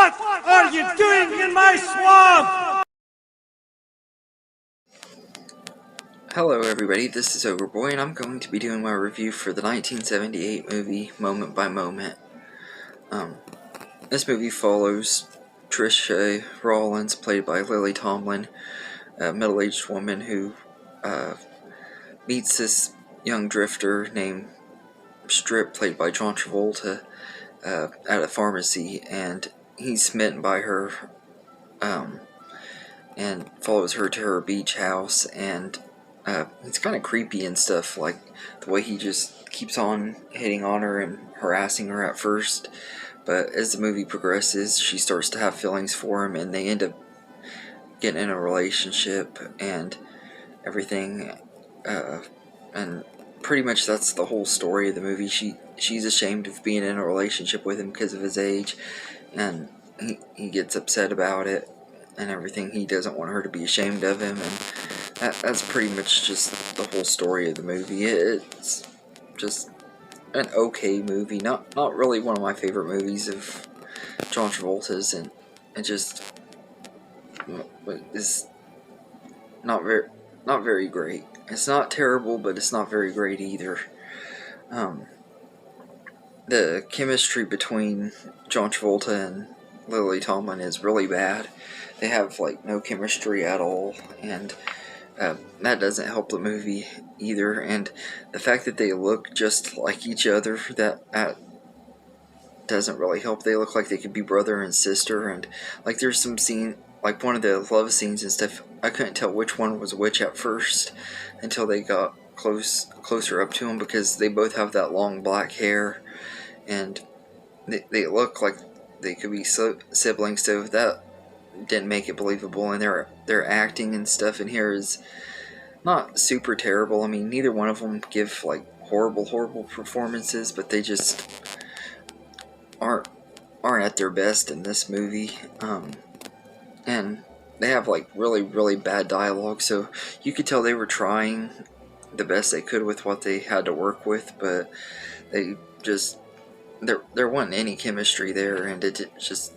What are you doing in my swamp? Hello everybody, this is Overboy, and I'm going to be doing my review for the 1978 movie Moment by Moment. This movie follows Trisha Rollins, played by Lily Tomlin, a middle-aged woman who meets this young drifter named Strip, played by John Travolta, at a pharmacy, and he's smitten by her and follows her to her beach house, and it's kind of creepy and stuff, like the way he just keeps on hitting on her and harassing her at first, but as the movie progresses she starts to have feelings for him and they end up getting in a relationship and everything, and pretty much that's the whole story of the movie. She's ashamed of being in a relationship with him because of his age, and he gets upset about it and everything. He doesn't want her to be ashamed of him, and that's pretty much just the whole story of the movie. It's just an okay movie, not really one of my favorite movies of John Travolta's, and it just is not very great. It's not terrible, but it's not very great either. The chemistry between John Travolta and Lily Tomlin is really bad. They have like no chemistry at all, and that doesn't help the movie either. And the fact that they look just like each other, that doesn't really help. They look like they could be brother and sister, and like there's some scene, like one of the love scenes and stuff, I couldn't tell which one was which at first until they got closer up to them, because they both have that long black hair, and they look like they could be siblings, so that didn't make it believable. And their acting and stuff in here is not super terrible. I mean, neither one of them give like horrible performances, but they just aren't at their best in this movie. And they have like really bad dialogue, so you could tell they were trying the best they could with what they had to work with, but they just there wasn't any chemistry there, and it just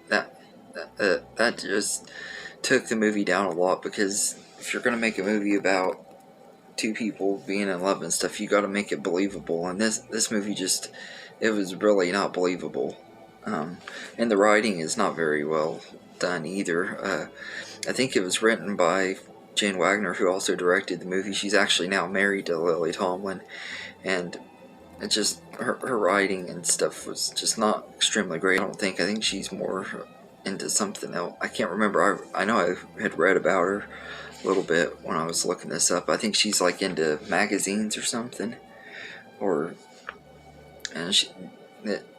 that just took the movie down a lot. Because if you're gonna make a movie about two people being in love and stuff, you got to make it believable, and this movie just, it was really not believable. And the writing is not very well done either. I think it was written by Jane Wagner, who also directed the movie. She's actually now married to Lily Tomlin, and it just, her writing and stuff was just not extremely great, I don't think. I think she's more into something else. I can't remember. I know I had read about her a little bit when I was looking this up. I think she's like into magazines or something, and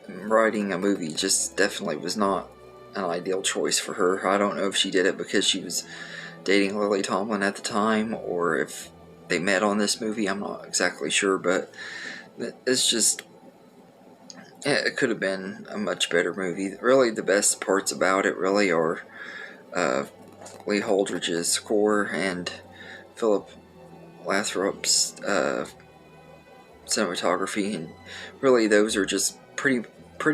writing a movie just definitely was not an ideal choice for her. I don't know if she did it because she was dating Lily Tomlin at the time, or if they met on this movie. I'm not exactly sure, but it's just, it could have been a much better movie. Really, the best parts about it really are Lee Holdridge's score and Philip Lathrop's cinematography, and really those are just pretty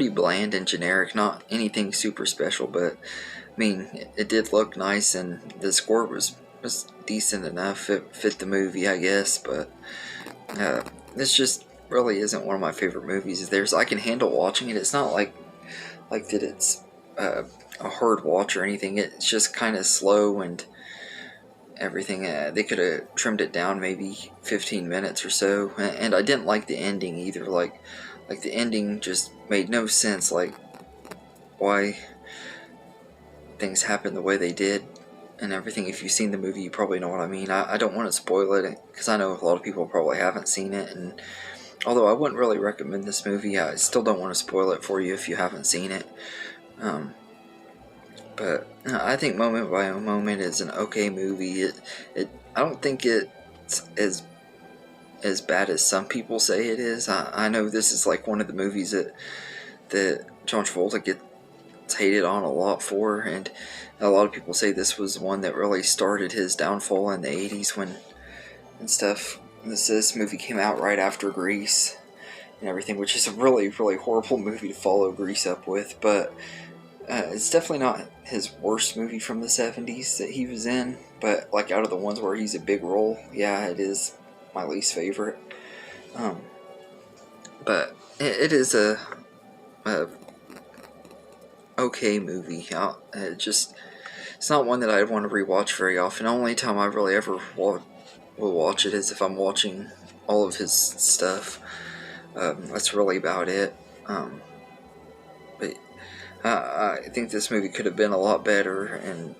bland and generic, not anything super special. But I mean, it did look nice, and the score was decent enough. It fit the movie, I guess. But this just really isn't one of my favorite movies. I can handle watching it. It's not like that it's a hard watch or anything. It's just kind of slow and everything. They could have trimmed it down maybe 15 minutes or so. And I didn't like the ending either. Like the ending just made no sense, like why things happened the way they did and everything. If you've seen the movie, you probably know what I mean. I don't want to spoil it, because I know a lot of people probably haven't seen it, and although I wouldn't really recommend this movie, I still don't want to spoil it for you if you haven't seen it. But I think Moment by Moment is an okay movie. I don't think it's as bad as some people say it is. I know this is like one of the movies that John Travolta gets hated on a lot for, and a lot of people say this was one that really started his downfall in the 80s and stuff. This movie came out right after Grease and everything, which is a really horrible movie to follow Grease up with, but It's definitely not his worst movie from the 70s that he was in, but like out of the ones where he's a big role, yeah, it is my least favorite. But it is a okay movie. It's not one that I'd want to rewatch very often. The only time I really ever will watch it is if I'm watching all of his stuff. That's really about it. But I think this movie could have been a lot better and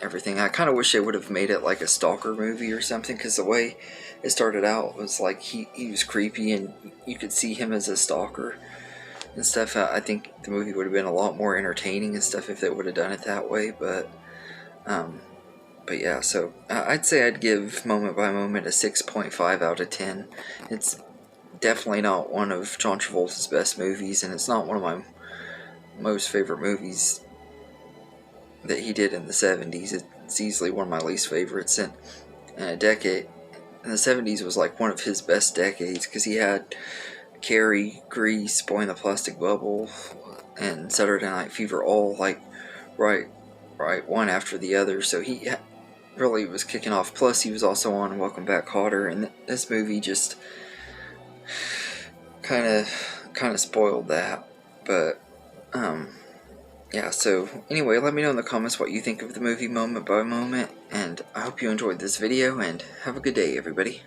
everything. I kind of wish they would have made it like a stalker movie or something, because the way it started out was like he was creepy and you could see him as a stalker and stuff. I think the movie would have been a lot more entertaining and stuff if they would have done it that way. But yeah, so I'd say I'd give Moment by Moment a 6.5 out of 10. It's definitely not one of John Travolta's best movies, and it's not one of my most favorite movies that he did in the 70s. It's easily one of my least favorites in a decade. And the 70s was like one of his best decades, because he had Carrie, Grease, Boy in the Plastic Bubble, and Saturday Night Fever all like right one after the other. So he really was kicking off. Plus he was also on Welcome Back, Kotter, and this movie just kind of spoiled that. But yeah, so anyway, let me know in the comments what you think of the movie Moment by Moment, and I hope you enjoyed this video, and have a good day, everybody.